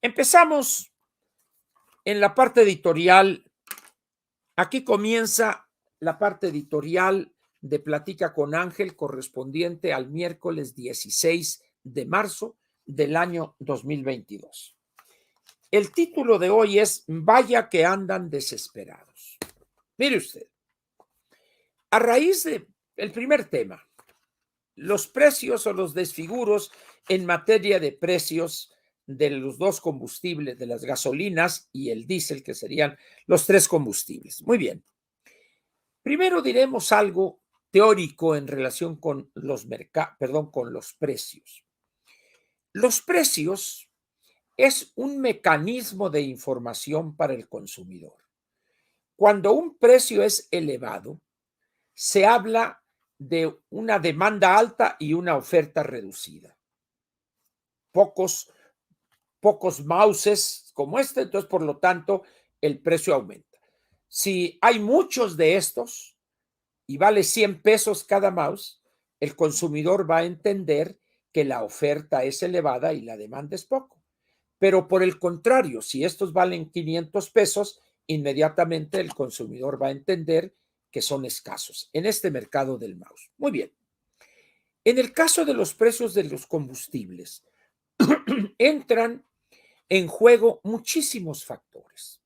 Empezamos en la parte editorial. Aquí comienza la parte editorial de Platica con Ángel, correspondiente al miércoles 16 de marzo del año 2022. El título de hoy es Vaya que andan desesperados. Mire usted, a raíz del primer tema, los precios o los desfiguros en materia de precios de los dos combustibles, de las gasolinas y el diésel, que serían los tres combustibles. Muy bien. Primero diremos algo teórico en relación con con los precios. Los precios es un mecanismo de información para el consumidor. Cuando un precio es elevado, se habla de una demanda alta y una oferta reducida. Pocos mouses como este, entonces por lo tanto el precio aumenta. Si hay muchos de estos y vale 100 pesos cada mouse, el consumidor va a entender que la oferta es elevada y la demanda es poco. Pero por el contrario, si estos valen 500 pesos, inmediatamente el consumidor va a entender que son escasos en este mercado del mouse. Muy bien. En el caso de los precios de los combustibles, entran en juego muchísimos factores.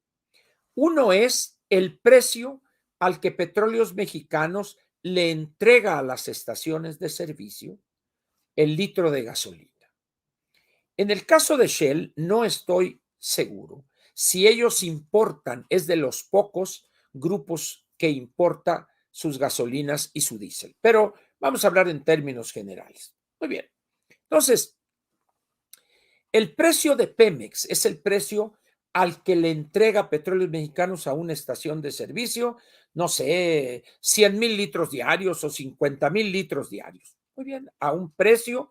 Uno es el precio al que Petróleos Mexicanos le entrega a las estaciones de servicio el litro de gasolina. En el caso de Shell, no estoy seguro si ellos importan, es de los pocos grupos que importa sus gasolinas y su diésel, pero vamos a hablar en términos generales. Muy bien. Entonces, el precio de Pemex es el precio al que le entrega Petróleos Mexicanos a una estación de servicio, no sé, 100,000 litros diarios o 50,000 litros diarios. Muy bien, a un precio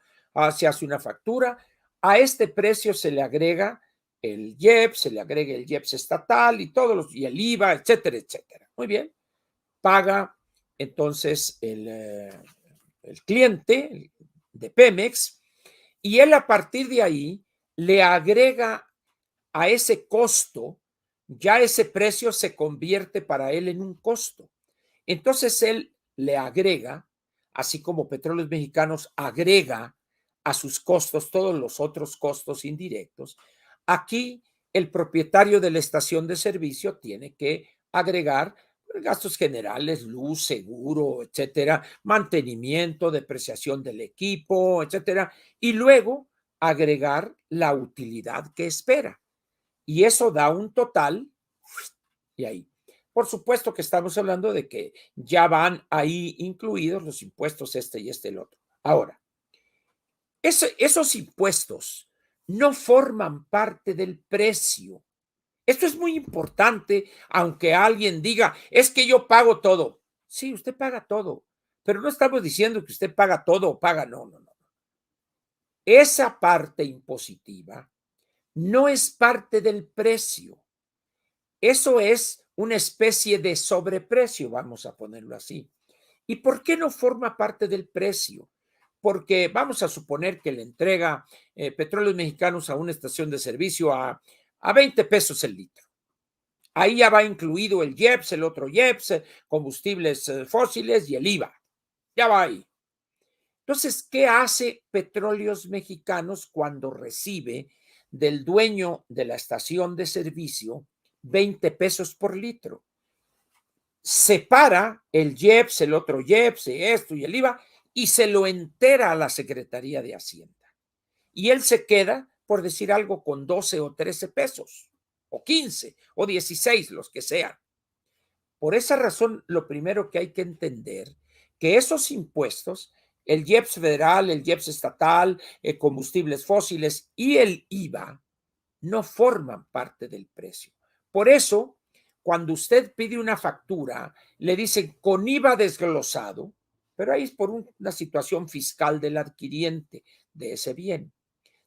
se hace una factura. A este precio se le agrega el IEPS, se le agrega el IEPS estatal y y el IVA, etcétera, etcétera. Muy bien, paga entonces el cliente de Pemex y él a partir de ahí le agrega a ese costo, ya ese precio se convierte para él en un costo. Entonces él le agrega, así como Petróleos Mexicanos agrega a sus costos todos los otros costos indirectos, aquí el propietario de la estación de servicio tiene que agregar gastos generales, luz, seguro, etcétera, mantenimiento, depreciación del equipo, etcétera, y luego agregar la utilidad que espera. Y eso da un total, y ahí. Por supuesto que estamos hablando de que ya van ahí incluidos los impuestos este y este el otro. Ahora, esos impuestos no forman parte del precio. Esto es muy importante, aunque alguien diga, es que yo pago todo. Sí, usted paga todo, pero no estamos diciendo que usted paga todo o paga, no, no, no. Esa parte impositiva no es parte del precio. Eso es una especie de sobreprecio, vamos a ponerlo así. ¿Y por qué no forma parte del precio? Porque vamos a suponer que le entrega Petróleos Mexicanos a una estación de servicio a 20 pesos el litro. Ahí ya va incluido el IEPS, el otro IEPS, combustibles fósiles y el IVA. Ya va ahí. Entonces, ¿qué hace Petróleos Mexicanos cuando recibe del dueño de la estación de servicio 20 pesos por litro? Separa el IEPS, el otro IEPS, esto y el IVA, y se lo entera a la Secretaría de Hacienda. Y él se queda, por decir algo, con 12 o 13 pesos, o 15, o 16, los que sean. Por esa razón, lo primero que hay que entender, que esos impuestos, el IEPS federal, el IEPS estatal, combustibles fósiles y el IVA, no forman parte del precio. Por eso, cuando usted pide una factura, le dicen con IVA desglosado, pero ahí es por una situación fiscal del adquiriente de ese bien.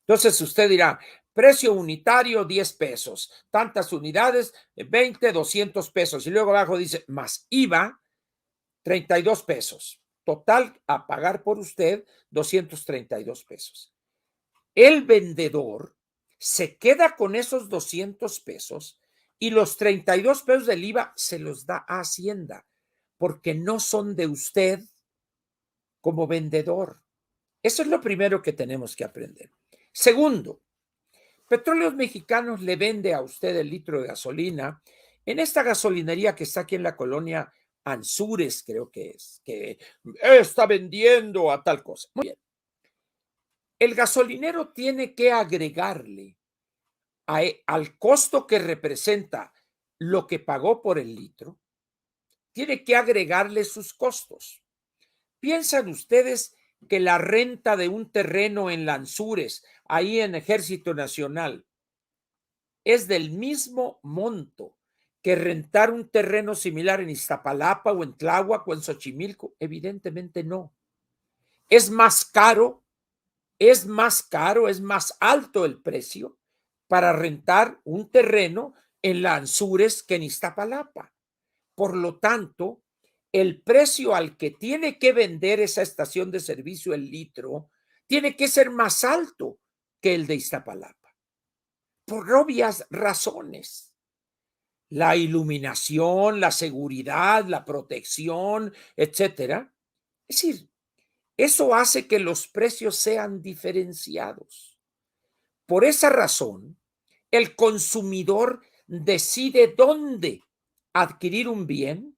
Entonces usted dirá, precio unitario 10 pesos, tantas unidades 20, 200 pesos y luego abajo dice más IVA 32 pesos. Total a pagar por usted 232 pesos. El vendedor se queda con esos 200 pesos y los 32 pesos del IVA se los da a Hacienda, porque no son de usted como vendedor. Eso es lo primero que tenemos que aprender. Segundo, Petróleos Mexicanos le vende a usted el litro de gasolina en esta gasolinería que está aquí en la colonia Anzures, creo que es, que está vendiendo a tal cosa. Muy bien. El gasolinero tiene que agregarle al costo que representa lo que pagó por el litro, tiene que agregarle sus costos. ¿Piensan ustedes que la renta de un terreno en Lanzures, ahí en Ejército Nacional, es del mismo monto que rentar un terreno similar en Iztapalapa o en Tláhuac o en Xochimilco? Evidentemente no. Es más caro, es más alto el precio para rentar un terreno en Lanzures que en Iztapalapa. Por lo tanto, el precio al que tiene que vender esa estación de servicio el litro tiene que ser más alto que el de Iztapalapa, por obvias razones. La iluminación, la seguridad, la protección, etcétera. Es decir, eso hace que los precios sean diferenciados. Por esa razón, el consumidor decide dónde adquirir un bien,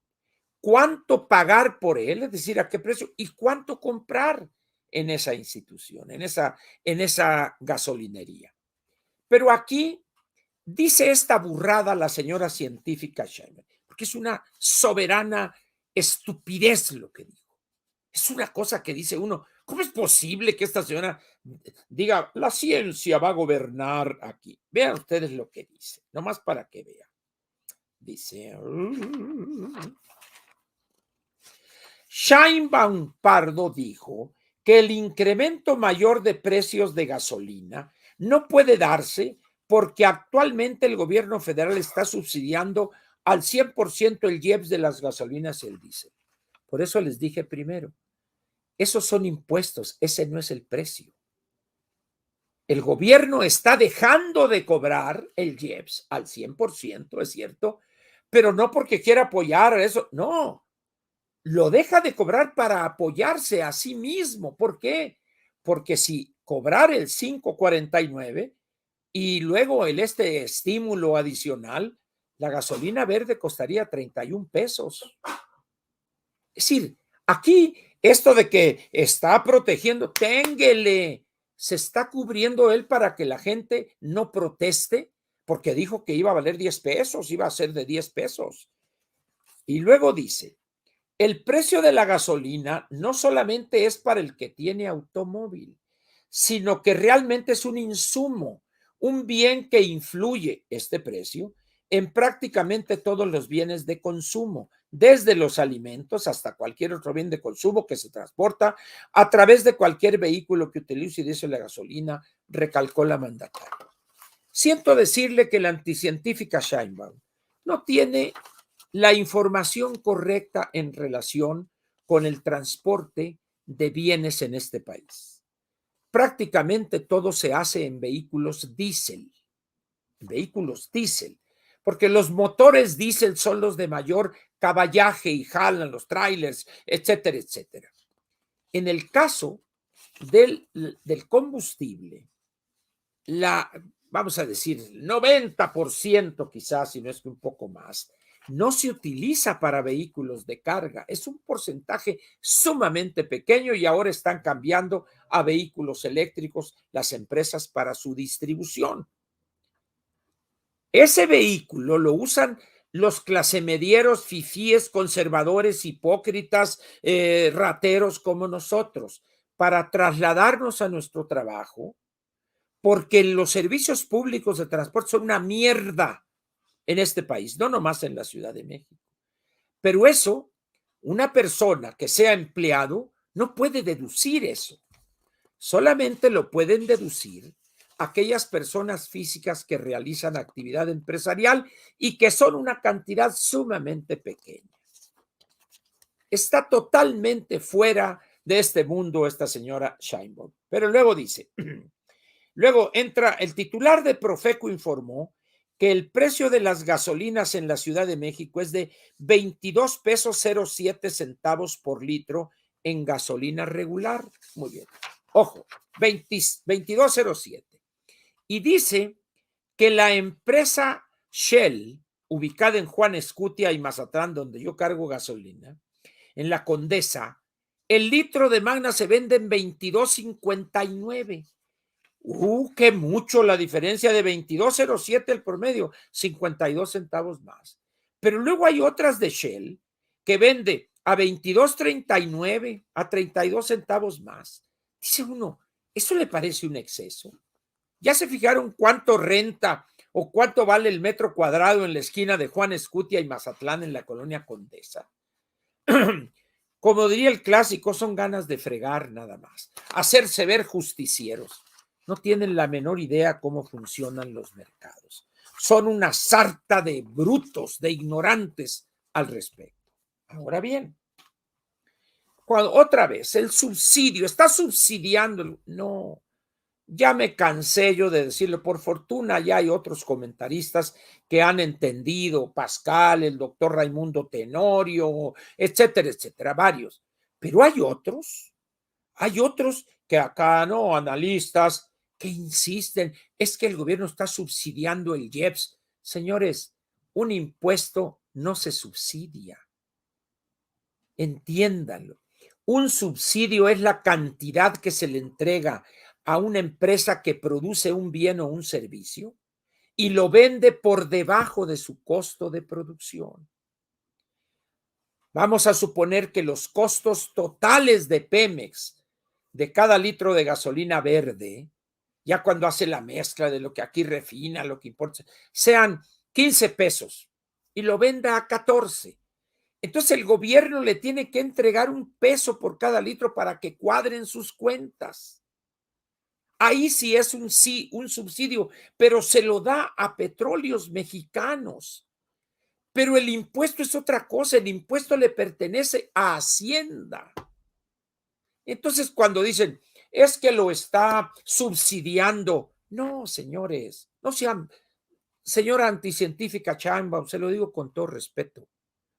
cuánto pagar por él, es decir, a qué precio, y cuánto comprar en esa institución, en esa gasolinería. Pero aquí dice esta burrada la señora científica Sheinbaum, porque es una soberana estupidez lo que dijo. Es una cosa que dice uno, ¿cómo es posible que esta señora diga, la ciencia va a gobernar aquí? Vean ustedes lo que dice, nomás para que vean. Dice, Sheinbaum Pardo dijo que el incremento mayor de precios de gasolina no puede darse porque actualmente el gobierno federal está subsidiando al 100% el IEPS de las gasolinas y el diésel. Por eso les dije primero, esos son impuestos, ese no es el precio. El gobierno está dejando de cobrar el IEPS al 100%, es cierto, pero no porque quiera apoyar eso, no, lo deja de cobrar para apoyarse a sí mismo. ¿Por qué? Porque si cobrar el 5.49 y luego este estímulo adicional, la gasolina verde costaría 31 pesos. Es decir, aquí esto de que está protegiendo, ténguele, se está cubriendo él para que la gente no proteste, porque dijo que iba a valer 10 pesos, iba a ser de 10 pesos. Y luego dice, el precio de la gasolina no solamente es para el que tiene automóvil, sino que realmente es un insumo, un bien que influye este precio en prácticamente todos los bienes de consumo, desde los alimentos hasta cualquier otro bien de consumo que se transporta a través de cualquier vehículo que utilice y dice la gasolina, recalcó la mandataria. Siento decirle que la anticientífica Sheinbaum no tiene la información correcta en relación con el transporte de bienes en este país. Prácticamente todo se hace en vehículos diésel, porque los motores diésel son los de mayor caballaje y jalan los trailers, etcétera, etcétera. En el caso del combustible, vamos a decir, 90% quizás, si no es que un poco más, no se utiliza para vehículos de carga. Es un porcentaje sumamente pequeño y ahora están cambiando a vehículos eléctricos las empresas para su distribución. Ese vehículo lo usan los clasemedieros, fifíes, conservadores, hipócritas, rateros como nosotros, para trasladarnos a nuestro trabajo, porque los servicios públicos de transporte son una mierda en este país, no nomás en la Ciudad de México. Pero eso, una persona que sea empleado no puede deducir eso. Solamente lo pueden deducir aquellas personas físicas que realizan actividad empresarial y que son una cantidad sumamente pequeña. Está totalmente fuera de este mundo esta señora Sheinbaum. Pero luego dice, Luego entra el titular de Profeco, informó que el precio de las gasolinas en la Ciudad de México es de 22 pesos 07 centavos por litro en gasolina regular. Muy bien. Ojo, 22.07. Y dice que la empresa Shell, ubicada en Juan Escutia y Mazatlán, donde yo cargo gasolina, en la Condesa, el litro de Magna se vende en 22.59. Qué mucho la diferencia de 22.07 el promedio, 52 centavos más. Pero luego hay otras de Shell que vende a 22.39, a 32 centavos más. Dice uno, ¿eso le parece un exceso? ¿Ya se fijaron cuánto renta o cuánto vale el metro cuadrado en la esquina de Juan Escutia y Mazatlán en la colonia Condesa? Como diría el clásico, son ganas de fregar nada más, hacerse ver justicieros. No tienen la menor idea cómo funcionan los mercados. Son una sarta de brutos, de ignorantes al respecto. Ahora bien, cuando otra vez el subsidio, está subsidiando, no, ya me cansé yo de decirlo. Por fortuna ya hay otros comentaristas que han entendido, Pascal, el doctor Raimundo Tenorio, etcétera, etcétera, varios. Pero hay otros que acá, ¿no? Analistas que insisten, es que el gobierno está subsidiando el IEPS. Señores, un impuesto no se subsidia. Entiéndanlo. Un subsidio es la cantidad que se le entrega a una empresa que produce un bien o un servicio y lo vende por debajo de su costo de producción. Vamos a suponer que los costos totales de Pemex de cada litro de gasolina verde, ya cuando hace la mezcla de lo que aquí refina, lo que importa, sean 15 pesos y lo venda a 14. Entonces el gobierno le tiene que entregar un peso por cada litro para que cuadren sus cuentas. Ahí sí es un subsidio, pero se lo da a Petróleos Mexicanos. Pero el impuesto es otra cosa, el impuesto le pertenece a Hacienda. Entonces, cuando dicen, es que lo está subsidiando, no, señores, no sean, señora anticientífica Sheinbaum, se lo digo con todo respeto,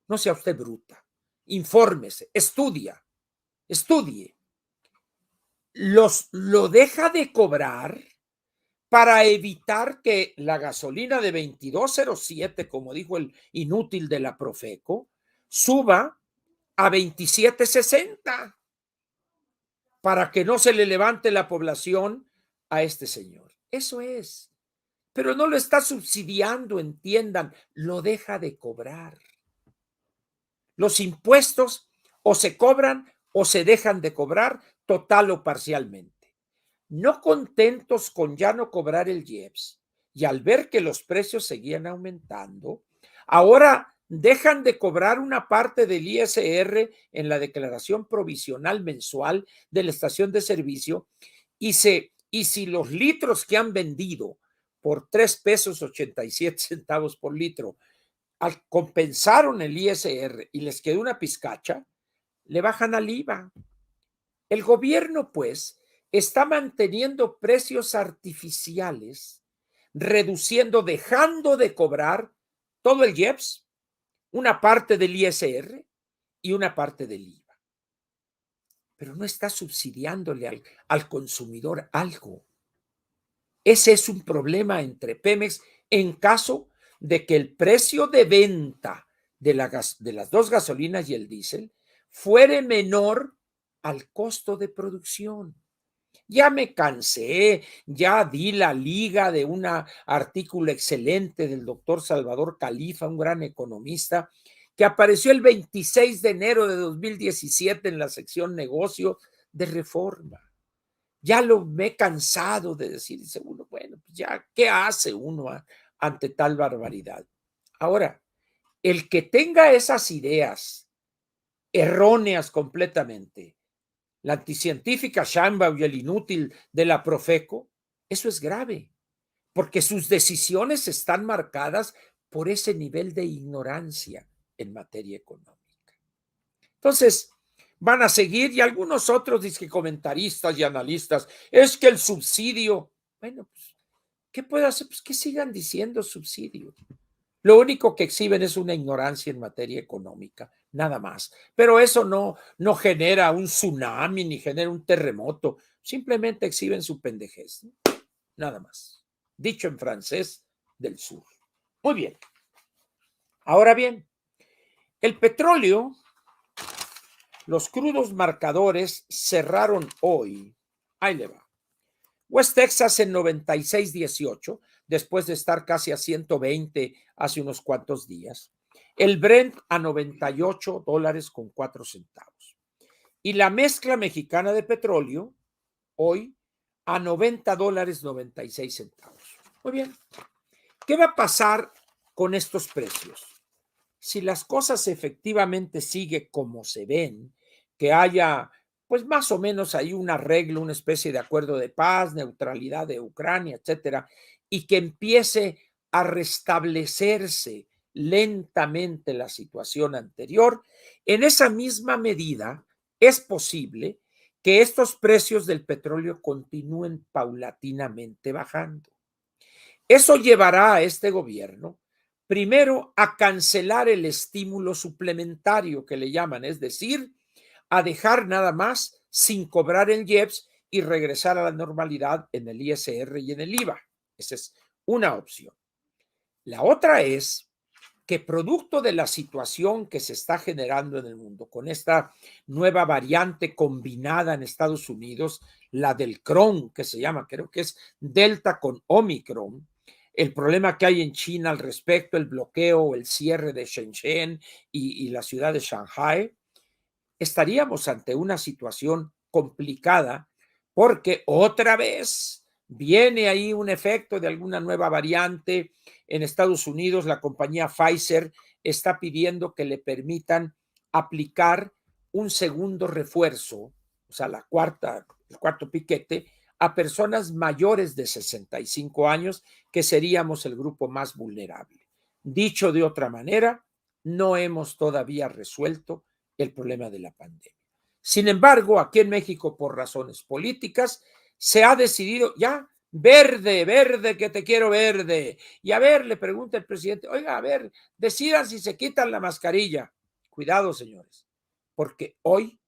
no sea usted bruta, infórmese, estudie. Lo deja de cobrar para evitar que la gasolina de 22.07, como dijo el inútil de la Profeco, suba a 27.60 para que no se le levante la población a este señor. Eso es. Pero no lo está subsidiando, entiendan, lo deja de cobrar. Los impuestos o se cobran o se dejan de cobrar total o parcialmente. No contentos con ya no cobrar el IEPS y al ver que los precios seguían aumentando, ahora dejan de cobrar una parte del ISR en la declaración provisional mensual de la estación de servicio y si los litros que han vendido por 3 pesos 87 centavos por litro compensaron el ISR y les quedó una pizcacha, le bajan al IVA. El gobierno, pues, está manteniendo precios artificiales, reduciendo, dejando de cobrar todo el IEPS, una parte del ISR y una parte del IVA. Pero no está subsidiándole al consumidor algo. Ese es un problema entre Pemex en caso de que el precio de venta de las dos gasolinas y el diésel fuere menor al costo de producción. Ya me cansé, ya di la liga de un artículo excelente del doctor Salvador Califa, un gran economista, que apareció el 26 de enero de 2017 en la sección negocio de Reforma. Ya me he cansado de decir, dice uno, bueno, pues ya, ¿qué hace uno ante tal barbaridad? Ahora, el que tenga esas ideas erróneas completamente, la anticientífica Sheinbaum y el inútil de la Profeco, eso es grave, porque sus decisiones están marcadas por ese nivel de ignorancia en materia económica. Entonces, van a seguir y algunos otros comentaristas y analistas, es que el subsidio, Bueno, pues, ¿qué puedo hacer? Pues que sigan diciendo subsidio. Lo único que exhiben es una ignorancia en materia económica, nada más. Pero eso no genera un tsunami ni genera un terremoto. Simplemente exhiben su pendejez, ¿no? Nada más. Dicho en francés del sur. Muy bien. Ahora bien, el petróleo, los crudos marcadores cerraron hoy. Ahí le va. West Texas en 96.18, después de estar casi a 120 hace unos cuantos días. El Brent a $98.04. Y la mezcla mexicana de petróleo hoy a $90.96. Muy bien. ¿Qué va a pasar con estos precios? Si las cosas efectivamente siguen como se ven, que haya pues más o menos ahí un arreglo, una especie de acuerdo de paz, neutralidad de Ucrania, etcétera, y que empiece a restablecerse lentamente la situación anterior, en esa misma medida es posible que estos precios del petróleo continúen paulatinamente bajando. Eso llevará a este gobierno primero a cancelar el estímulo suplementario que le llaman, es decir, a dejar nada más sin cobrar el IEPS y regresar a la normalidad en el ISR y en el IVA. Esa es una opción. La otra es que producto de la situación que se está generando en el mundo con esta nueva variante combinada en Estados Unidos, la del Cron, que se llama, creo que es Delta con Omicron, el problema que hay en China al respecto, el bloqueo o el cierre de Shenzhen y la ciudad de Shanghai, estaríamos ante una situación complicada porque otra vez viene ahí un efecto de alguna nueva variante. En Estados Unidos, la compañía Pfizer está pidiendo que le permitan aplicar un segundo refuerzo, o sea, el cuarto piquete, a personas mayores de 65 años, que seríamos el grupo más vulnerable. Dicho de otra manera, no hemos todavía resuelto el problema de la pandemia. Sin embargo, aquí en México, por razones políticas, se ha decidido ya verde, verde, que te quiero verde. Y a ver, le pregunta el presidente, oiga, a ver, decidan si se quitan la mascarilla. Cuidado, señores, porque hoy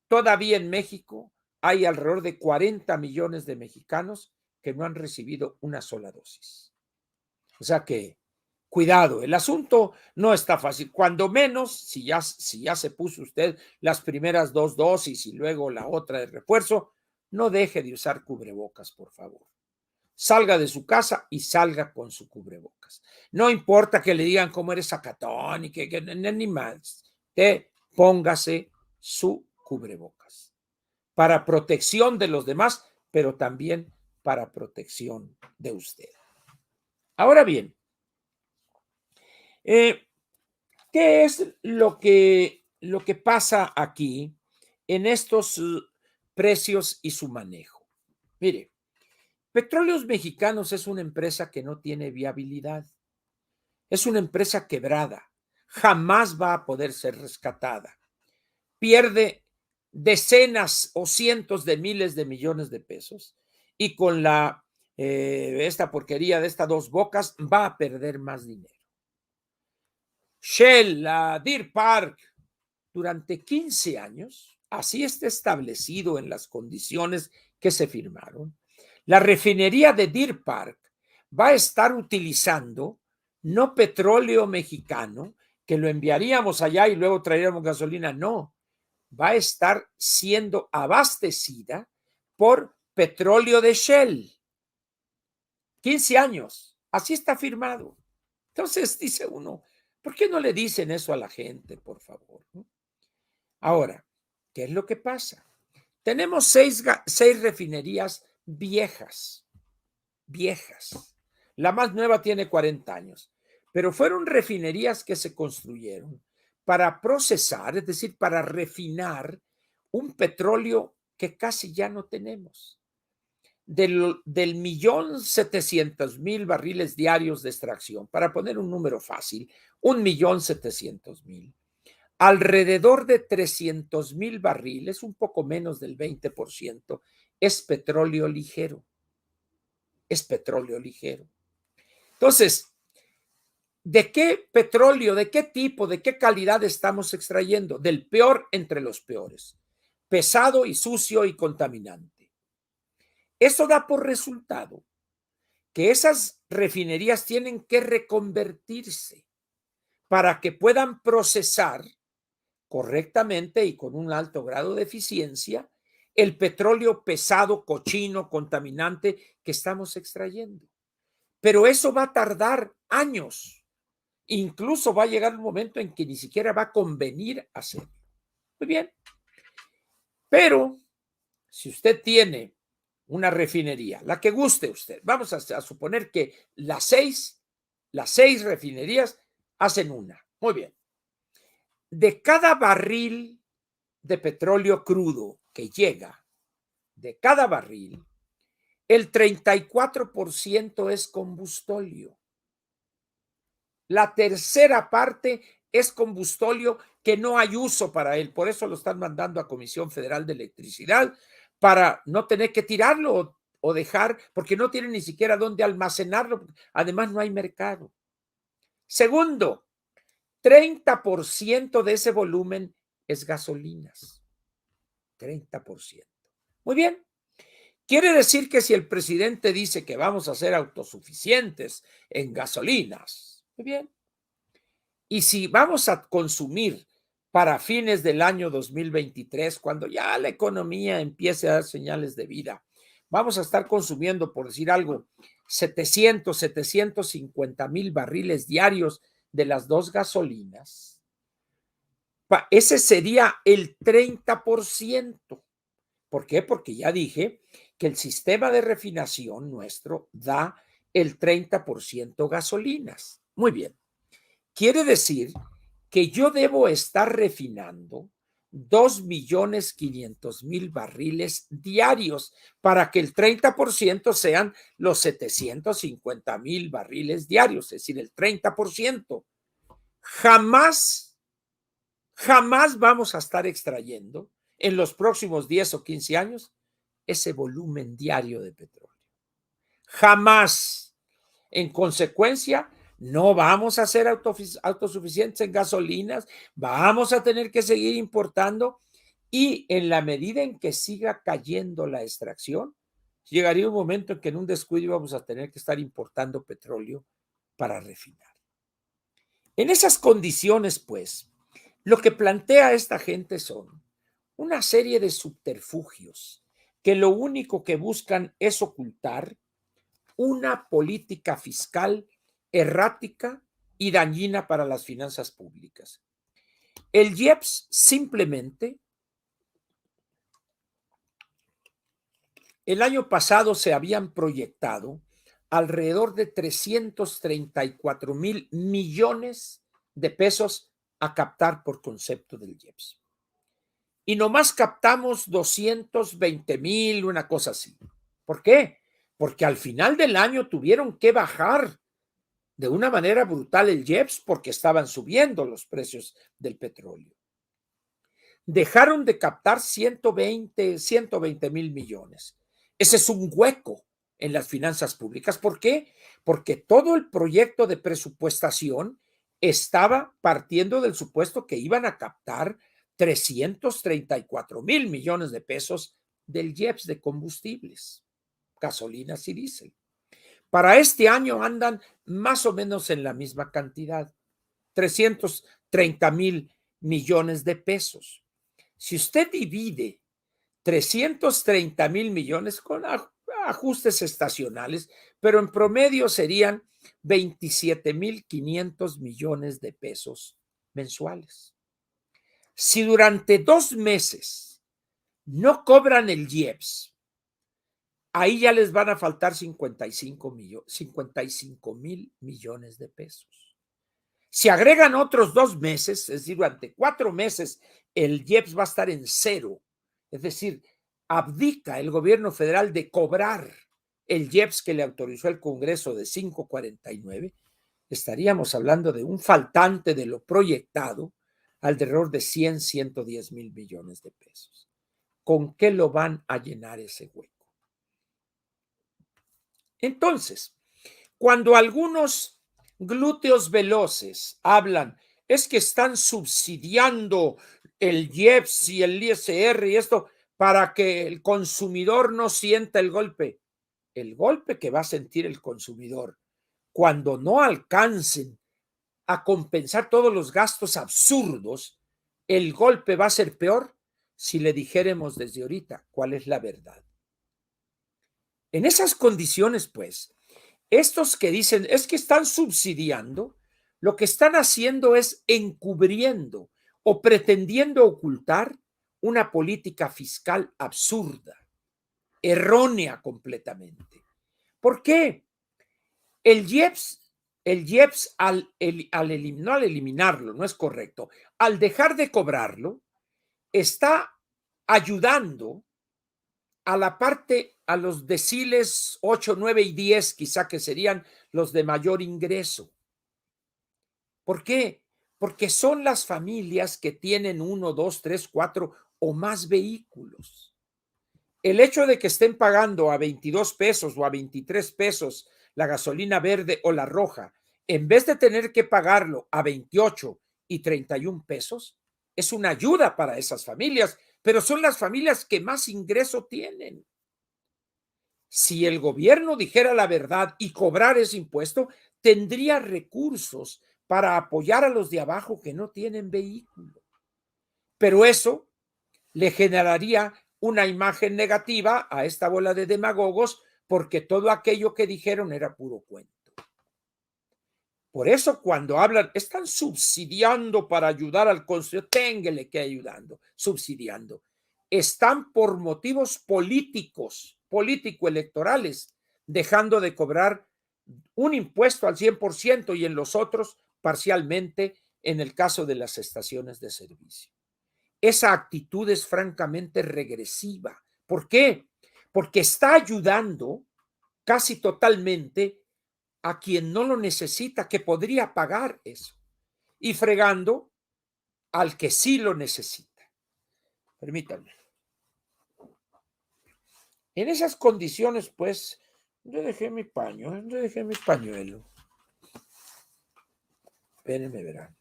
todavía en México hay alrededor de 40 millones de mexicanos que no han recibido una sola dosis. O sea que cuidado, el asunto no está fácil. Cuando menos, si ya se puso usted las primeras 2 dosis y luego la otra de refuerzo, no deje de usar cubrebocas, por favor. Salga de su casa y salga con su cubrebocas. No importa que le digan cómo eres sacatón y que ni más. Usted póngase su cubrebocas para protección de los demás, pero también para protección de usted. Ahora bien, ¿qué es lo que pasa aquí en estos precios y su manejo? Mire, Petróleos Mexicanos es una empresa que no tiene viabilidad. Es una empresa quebrada. Jamás va a poder ser rescatada. Pierde decenas o cientos de miles de millones de pesos y con esta porquería de estas dos bocas va a perder más dinero. Shell, la Deer Park, durante 15 años, así está establecido en las condiciones que se firmaron, la refinería de Deer Park va a estar utilizando no petróleo mexicano, que lo enviaríamos allá y luego traeríamos gasolina, no, va a estar siendo abastecida por petróleo de Shell. 15 años, así está firmado. Entonces dice uno, ¿por qué no le dicen eso a la gente, por favor? Ahora, ¿qué es lo que pasa? Tenemos seis refinerías viejas. La más nueva tiene 40 años, pero fueron refinerías que se construyeron para procesar, es decir, para refinar un petróleo que casi ya no tenemos. Del 1.700.000 barriles diarios de extracción, para poner un número fácil, 1.700.000. Alrededor de 300.000 barriles, un poco menos del 20%, es petróleo ligero. es petróleo ligero. Entonces, ¿de qué petróleo, de qué tipo, de qué calidad estamos extrayendo? Del peor entre los peores, pesado y sucio y contaminante. Eso da por resultado que esas refinerías tienen que reconvertirse para que puedan procesar correctamente y con un alto grado de eficiencia el petróleo pesado, cochino, contaminante que estamos extrayendo. Pero eso va a tardar años. Incluso va a llegar un momento en que ni siquiera va a convenir hacerlo. Muy bien. Pero si usted tiene una refinería, la que guste usted, vamos a suponer que las seis refinerías hacen una. Muy bien. De cada barril de petróleo crudo que llega, de cada barril, el 34% es combustóleo. La tercera parte es combustóleo que no hay uso para él. Por eso lo están mandando a Comisión Federal de Electricidad para no tener que tirarlo o dejar, porque no tienen ni siquiera dónde almacenarlo. Además, no hay mercado. Segundo, 30% de ese volumen es gasolinas. 30%. Muy bien. Quiere decir que si el presidente dice que vamos a ser autosuficientes en gasolinas, muy bien. Y si vamos a consumir para fines del año 2023, cuando ya la economía empiece a dar señales de vida, vamos a estar consumiendo, por decir algo, 750,000 barriles diarios de las dos gasolinas. Ese sería el 30%. ¿Por qué? Porque ya dije que el sistema de refinación nuestro da el 30% gasolinas. Muy bien. Quiere decir que yo debo estar refinando 2,500,000 barriles diarios para que el 30% sean los 750,000 barriles diarios, es decir, el 30%. Jamás vamos a estar extrayendo en los próximos 10 o 15 años ese volumen diario de petróleo. Jamás. En consecuencia, no vamos a ser autosuficientes en gasolinas, vamos a tener que seguir importando y en la medida en que siga cayendo la extracción, llegaría un momento en que en un descuido vamos a tener que estar importando petróleo para refinar. En esas condiciones, pues, lo que plantea esta gente son una serie de subterfugios que lo único que buscan es ocultar una política fiscal errática y dañina para las finanzas públicas. El IEPS simplemente, el año pasado se habían proyectado alrededor de 334,000 millones de pesos a captar por concepto del IEPS. Y nomás captamos 220,000, una cosa así. ¿Por qué? Porque al final del año tuvieron que bajar de una manera brutal el IEPS porque estaban subiendo los precios del petróleo. Dejaron de captar 120,000 millones. Ese es un hueco en las finanzas públicas. ¿Por qué? Porque todo el proyecto de presupuestación estaba partiendo del supuesto que iban a captar 334,000 millones de pesos del IEPS de combustibles, gasolinas y diésel. Para este año andan más o menos en la misma cantidad, 330,000 millones de pesos. Si usted divide 330,000 millones con ajustes estacionales, pero en promedio serían 27,500 millones de pesos mensuales. Si durante 2 meses no cobran el IEPS, ahí ya les van a faltar 55 mil millones de pesos. Si agregan otros 2 meses, es decir, durante 4 meses, el IEPS va a estar en cero. Es decir, abdica el gobierno federal de cobrar el IEPS que le autorizó el Congreso de 5.49. Estaríamos hablando de un faltante de lo proyectado alrededor de 110 mil millones de pesos. ¿Con qué lo van a llenar ese hueco? Entonces, cuando algunos glúteos veloces hablan, es que están subsidiando el IEPS y el ISR y esto para que el consumidor no sienta el golpe. El golpe que va a sentir el consumidor cuando no alcancen a compensar todos los gastos absurdos, el golpe va a ser peor si le dijéramos desde ahorita cuál es la verdad. En esas condiciones, pues, estos que dicen es que están subsidiando, lo que están haciendo es encubriendo o pretendiendo ocultar una política fiscal absurda, errónea completamente. ¿Por qué? El IEPS al eliminarlo, no es correcto, al dejar de cobrarlo, está ayudando a la parte, a los deciles 8, 9 y 10, quizá que serían los de mayor ingreso. ¿Por qué? Porque son las familias que tienen 1, 2, 3, 4 o más vehículos. El hecho de que estén pagando a 22 pesos o a 23 pesos la gasolina verde o la roja, en vez de tener que pagarlo a 28 y 31 pesos, es una ayuda para esas familias, pero son las familias que más ingreso tienen. Si el gobierno dijera la verdad y cobrar ese impuesto, tendría recursos para apoyar a los de abajo que no tienen vehículo. Pero eso le generaría una imagen negativa a esta bola de demagogos porque todo aquello que dijeron era puro cuento. Por eso cuando hablan, están subsidiando para ayudar al consumidor, téngale que ayudando, subsidiando. Están por motivos políticos, político-electorales, dejando de cobrar un impuesto al 100% y en los otros parcialmente en el caso de las estaciones de servicio. Esa actitud es francamente regresiva. ¿Por qué? Porque está ayudando casi totalmente a quien no lo necesita, que podría pagar eso, y fregando al que sí lo necesita. Permítanme. En esas condiciones, pues, yo dejé mi pañuelo. Espérenme, verán.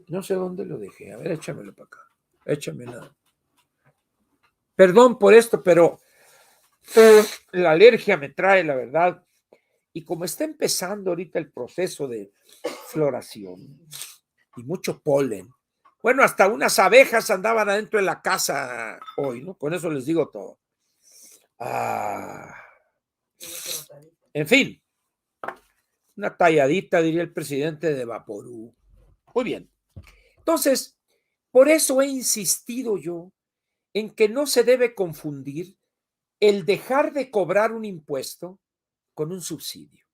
No sé dónde lo dejé. A ver, échamelo para acá. Échamelo. Perdón por esto, pero la alergia me trae, la verdad. Y como está empezando ahorita el proceso de floración y mucho polen, bueno, hasta unas abejas andaban adentro de la casa hoy, ¿no? Con eso les digo todo. En fin, una talladita, diría el presidente de Vaporú. Muy bien. Entonces, por eso he insistido yo en que no se debe confundir el dejar de cobrar un impuesto con un subsidio.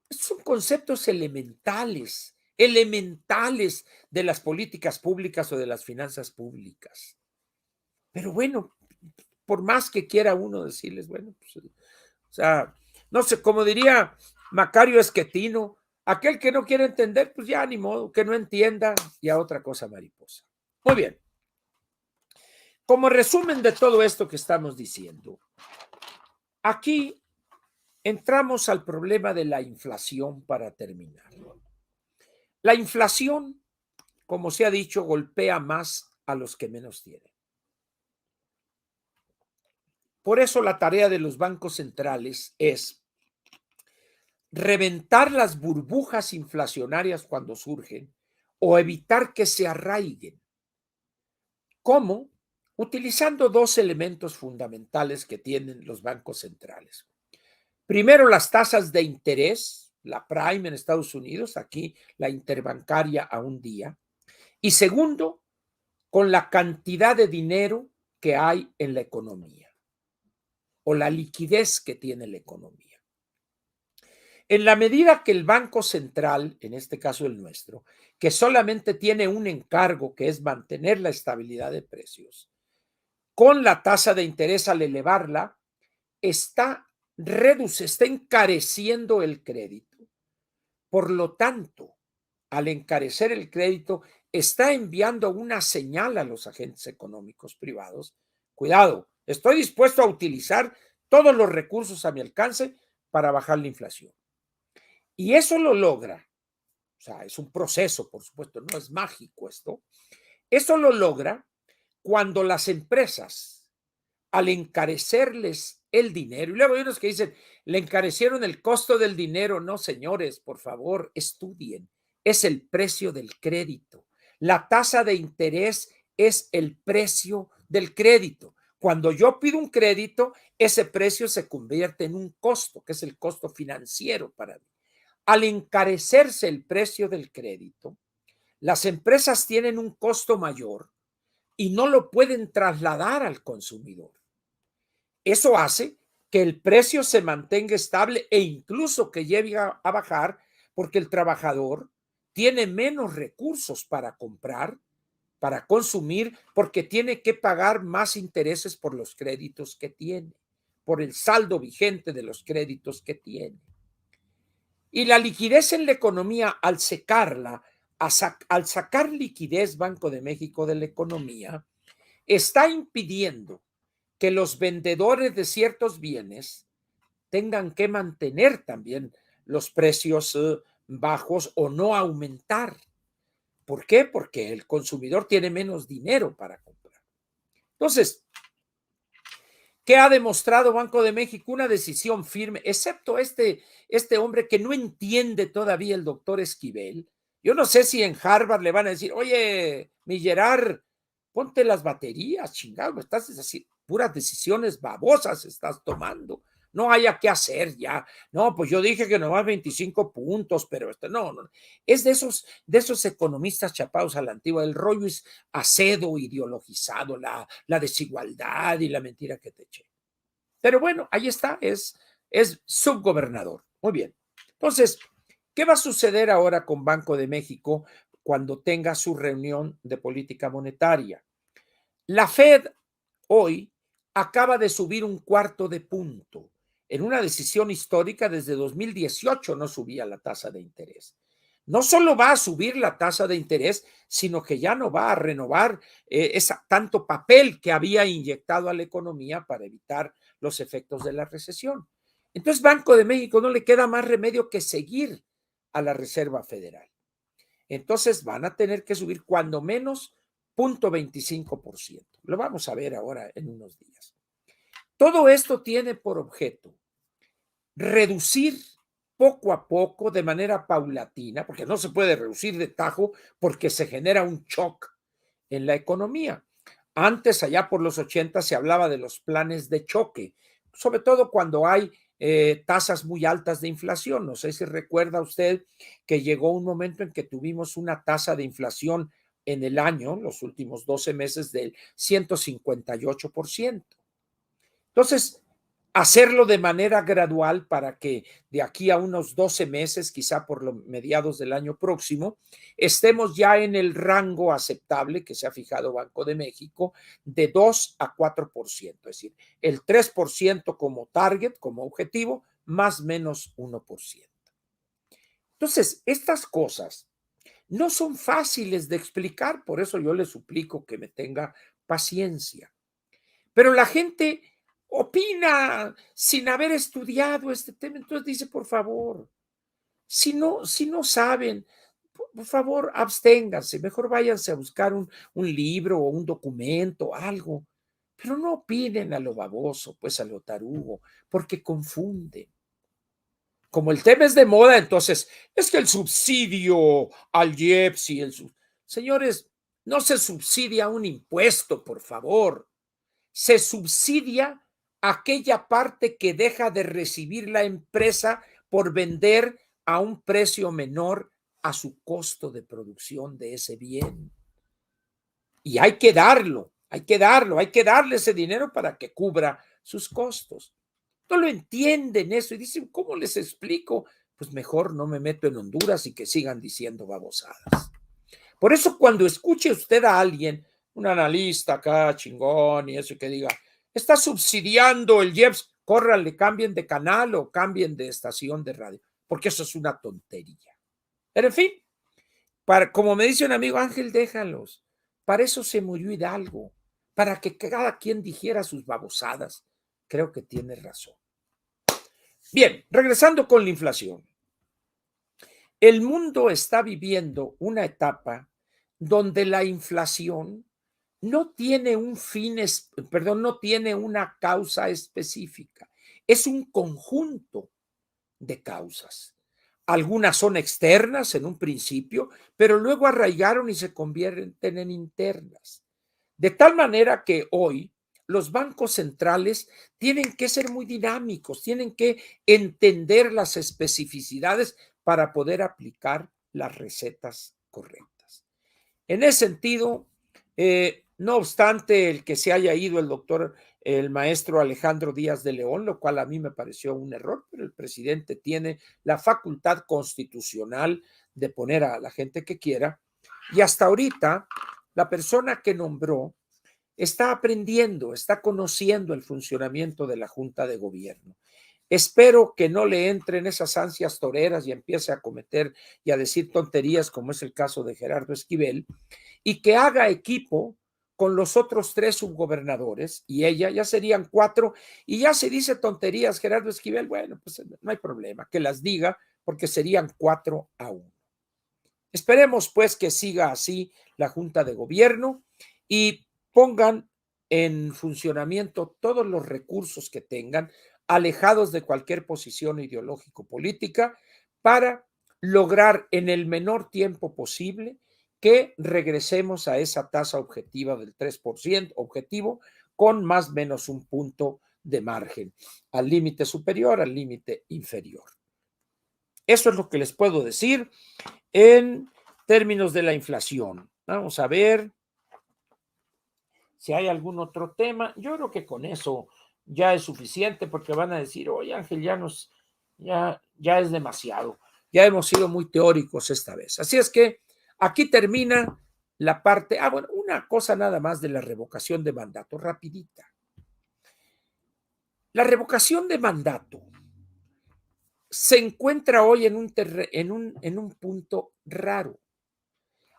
Estos son conceptos elementales de las políticas públicas o de las finanzas públicas. Pero bueno, por más que quiera uno decirles, bueno, pues, o sea, no sé, como diría Macario Esquetino, aquel que no quiere entender, pues ya ni modo, que no entienda y a otra cosa mariposa. Muy bien. Como resumen de todo esto que estamos diciendo, aquí entramos al problema de la inflación para terminar. La inflación, como se ha dicho, golpea más a los que menos tienen. Por eso la tarea de los bancos centrales es reventar las burbujas inflacionarias cuando surgen o evitar que se arraiguen. ¿Cómo? Utilizando dos elementos fundamentales que tienen los bancos centrales. Primero, las tasas de interés, la prime en Estados Unidos, aquí la interbancaria a un día. Y segundo, con la cantidad de dinero que hay en la economía o la liquidez que tiene la economía. En la medida que el Banco Central, en este caso el nuestro, que solamente tiene un encargo que es mantener la estabilidad de precios, con la tasa de interés al elevarla, está encareciendo el crédito. Por lo tanto, al encarecer el crédito, está enviando una señal a los agentes económicos privados. Cuidado, estoy dispuesto a utilizar todos los recursos a mi alcance para bajar la inflación. Y eso lo logra, o sea, es un proceso, por supuesto, no es mágico esto. Eso lo logra cuando las empresas, al encarecerles el dinero, y luego hay unos que dicen, le encarecieron el costo del dinero. No, señores, por favor, estudien. Es el precio del crédito. La tasa de interés es el precio del crédito. Cuando yo pido un crédito, ese precio se convierte en un costo, que es el costo financiero para mí. Al encarecerse el precio del crédito, las empresas tienen un costo mayor y no lo pueden trasladar al consumidor. Eso hace que el precio se mantenga estable e incluso que llegue a bajar, porque el trabajador tiene menos recursos para comprar, para consumir, porque tiene que pagar más intereses por los créditos que tiene, por el saldo vigente de los créditos que tiene. Y la liquidez en la economía, al secarla, al sacar liquidez Banco de México de la economía, está impidiendo que los vendedores de ciertos bienes tengan que mantener también los precios bajos o no aumentar. ¿Por qué? Porque el consumidor tiene menos dinero para comprar. Entonces, ¿qué ha demostrado Banco de México? Una decisión firme, excepto este hombre que no entiende todavía, el doctor Esquivel. Yo no sé si en Harvard le van a decir, oye, mi Gerard, ponte las baterías, chingado, estás así, puras decisiones babosas estás tomando. No haya qué hacer ya. No, pues yo dije que nomás 25 puntos, pero no. Es de esos economistas chapados a la antigua. El rollo es acedo, ideologizado, la desigualdad y la mentira que te eché. Pero bueno, ahí está, es subgobernador. Muy bien. Entonces, ¿qué va a suceder ahora con Banco de México cuando tenga su reunión de política monetaria? La Fed hoy acaba de subir 1/4 de punto. En una decisión histórica, desde 2018 no subía la tasa de interés. No solo va a subir la tasa de interés, sino que ya no va a renovar tanto papel que había inyectado a la economía para evitar los efectos de la recesión. Entonces, Banco de México no le queda más remedio que seguir a la Reserva Federal. Entonces, van a tener que subir cuando menos 0.25%. Lo vamos a ver ahora en unos días. Todo esto tiene por objeto reducir poco a poco, de manera paulatina, porque no se puede reducir de tajo porque se genera un shock en la economía. Antes, allá por los 80, se hablaba de los planes de choque, sobre todo cuando hay tasas muy altas de inflación. No sé si recuerda usted que llegó un momento en que tuvimos una tasa de inflación en el año, los últimos 12 meses, del 158%. Entonces, hacerlo de manera gradual para que de aquí a unos 12 meses, quizá por los mediados del año próximo, estemos ya en el rango aceptable que se ha fijado Banco de México de 2 a 4%, es decir, el 3% como target, como objetivo, más menos 1%. Entonces, estas cosas no son fáciles de explicar, por eso yo le suplico que me tenga paciencia. Pero la gente opina sin haber estudiado este tema. Entonces dice, por favor, si no saben, por favor, absténganse, mejor váyanse a buscar un libro o un documento, algo, pero no opinen a lo baboso, pues a lo tarugo, porque confunden. Como el tema es de moda, entonces es que el subsidio al IEPS y Señores, no se subsidia un impuesto, por favor. Se subsidia aquella parte que deja de recibir la empresa por vender a un precio menor a su costo de producción de ese bien. Y hay que darle ese dinero para que cubra sus costos. No lo entienden eso y dicen, ¿cómo les explico? Pues mejor no me meto en Honduras y que sigan diciendo babosadas. Por eso cuando escuche usted a alguien, un analista acá chingón y eso, que diga, está subsidiando el IEPS, córranle, cambien de canal o cambien de estación de radio, porque eso es una tontería. Pero en fin, como me dice un amigo, Ángel, déjalos. Para eso se murió Hidalgo, para que cada quien dijera sus babosadas. creo que tiene razón. Bien, regresando con la inflación. El mundo está viviendo una etapa donde la inflación no tiene un fin, perdón, no tiene una causa específica. Es un conjunto de causas. Algunas son externas en un principio, pero luego arraigaron y se convierten en internas. De tal manera que hoy los bancos centrales tienen que ser muy dinámicos, tienen que entender las especificidades para poder aplicar las recetas correctas. En ese sentido, no obstante el que se haya ido el maestro Alejandro Díaz de León, lo cual a mí me pareció un error, pero el presidente tiene la facultad constitucional de poner a la gente que quiera, y hasta ahorita la persona que nombró está aprendiendo, está conociendo el funcionamiento de la Junta de Gobierno. Espero que no le entren esas ansias toreras y empiece a cometer y a decir tonterías, como es el caso de Gerardo Esquivel, y que haga equipo con los otros 3 subgobernadores y ella, ya serían 4, y ya se dice tonterías, Gerardo Esquivel, bueno, pues no hay problema, que las diga, porque serían 4-1. Esperemos pues que siga así la Junta de Gobierno y pongan en funcionamiento todos los recursos que tengan, alejados de cualquier posición ideológico-política, para lograr en el menor tiempo posible que regresemos a esa tasa objetiva del 3%, objetivo, con más o menos un punto de margen, al límite superior, al límite inferior. Eso es lo que les puedo decir en términos de la inflación. Vamos a ver si hay algún otro tema. Yo creo que con eso ya es suficiente, porque van a decir, oye Ángel, ya es demasiado. Ya hemos sido muy teóricos esta vez. Así es que aquí termina la parte, bueno, una cosa nada más de la revocación de mandato, rapidita. La revocación de mandato se encuentra hoy en un punto raro.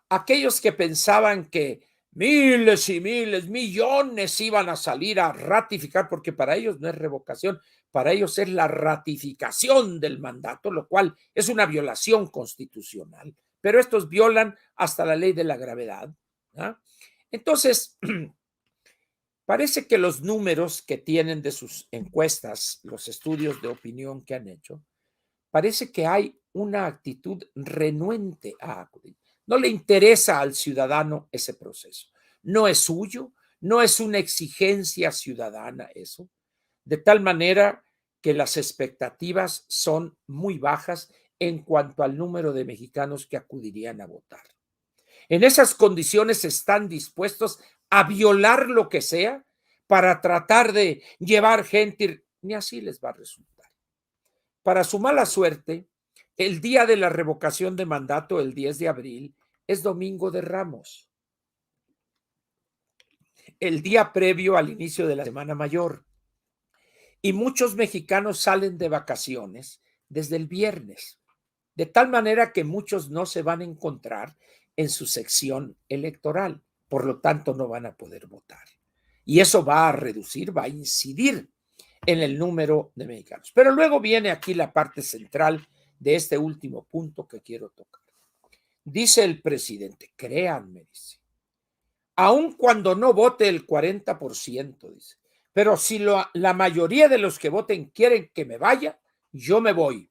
Aquellos que pensaban que miles y miles, millones iban a salir a ratificar, porque para ellos no es revocación, para ellos es la ratificación del mandato, lo cual es una violación constitucional, pero estos violan hasta la ley de la gravedad, ¿no? Entonces, parece que los números que tienen de sus encuestas, los estudios de opinión que han hecho, parece que hay una actitud renuente a acudir. No le interesa al ciudadano ese proceso. No es suyo, no es una exigencia ciudadana eso, de tal manera que las expectativas son muy bajas en cuanto al número de mexicanos que acudirían a votar. En esas condiciones están dispuestos a violar lo que sea para tratar de llevar gente, ni así les va a resultar. Para su mala suerte, el día de la revocación de mandato, el 10 de abril, es Domingo de Ramos, el día previo al inicio de la Semana Mayor. Y muchos mexicanos salen de vacaciones desde el viernes, de tal manera que muchos no se van a encontrar en su sección electoral, por lo tanto no van a poder votar. Y eso va a reducir, va a incidir en el número de mexicanos. Pero luego viene aquí la parte central de este último punto que quiero tocar. Dice el presidente, créanme, dice, aun cuando no vote el 40%, dice, pero si la mayoría de los que voten quieren que me vaya, yo me voy.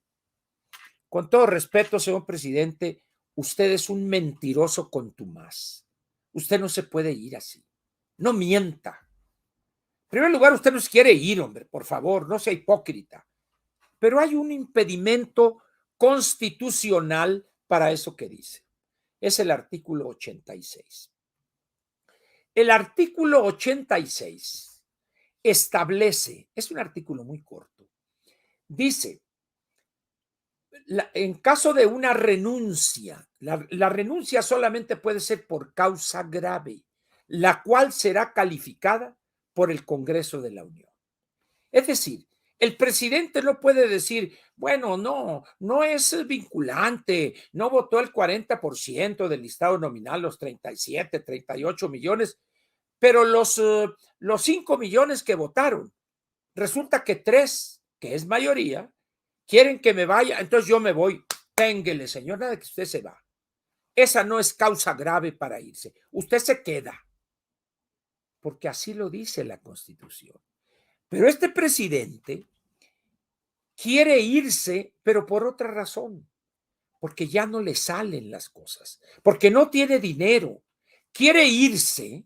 Con todo respeto, señor presidente, usted es un mentiroso contumaz. Usted no se puede ir así. No mienta. En primer lugar, usted no se quiere ir, hombre, por favor, no sea hipócrita. Pero hay un impedimento constitucional para eso que dice. Es el artículo 86. El artículo 86 establece, es un artículo muy corto, dice, en caso de una renuncia, la renuncia solamente puede ser por causa grave, la cual será calificada por el Congreso de la Unión. Es decir, el presidente no puede decir, bueno, no es vinculante, no votó el 40% del listado nominal, los 37, 38 millones, pero los 5 millones que votaron Resulta que 3, que es mayoría, quieren que me vaya, entonces yo me voy. Ténguele, señor, nada de que usted se va. Esa no es causa grave para irse. Usted se queda, porque así lo dice la Constitución. Pero este presidente quiere irse, pero por otra razón, porque ya no le salen las cosas, porque no tiene dinero. Quiere irse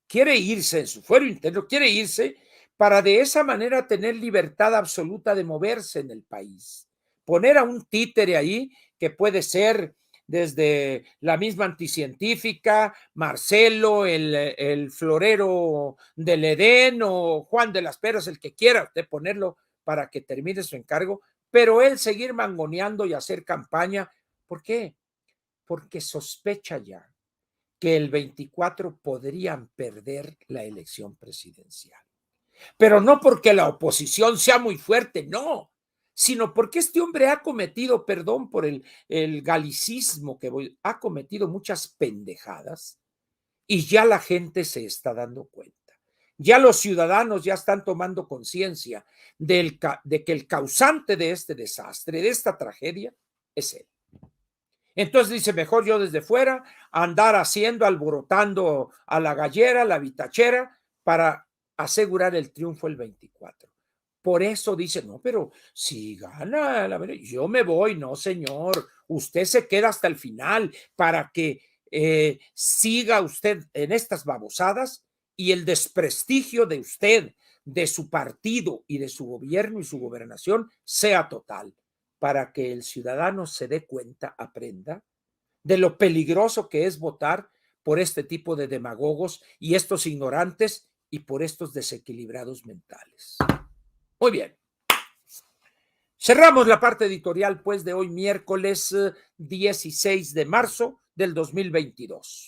en su fuero interno, quiere irse para de esa manera tener libertad absoluta de moverse en el país. Poner a un títere ahí que puede ser desde la misma anticientífica, Marcelo, el florero del Edén o Juan de las Peras, el que quiera usted ponerlo para que termine su encargo, pero él seguir mangoneando y hacer campaña. ¿Por qué? Porque sospecha ya que el 24 podrían perder la elección presidencial. Pero no porque la oposición sea muy fuerte, no, sino porque este hombre ha cometido, perdón por el galicismo que voy, ha cometido muchas pendejadas y ya la gente se está dando cuenta. Ya los ciudadanos ya están tomando conciencia de que el causante de este desastre, de esta tragedia, es él. Entonces dice, mejor yo desde fuera andar haciendo, alborotando a la gallera, a la vitachera, para asegurar el triunfo el 24. Por eso dice, no, pero si gana, yo me voy, no señor, usted se queda hasta el final para que siga usted en estas babosadas y el desprestigio de usted, de su partido y de su gobierno y su gobernación sea total, para que el ciudadano se dé cuenta, aprenda de lo peligroso que es votar por este tipo de demagogos y estos ignorantes y por estos desequilibrados mentales. Muy bien. Cerramos la parte editorial, pues, de hoy, miércoles 16 de marzo del 2022.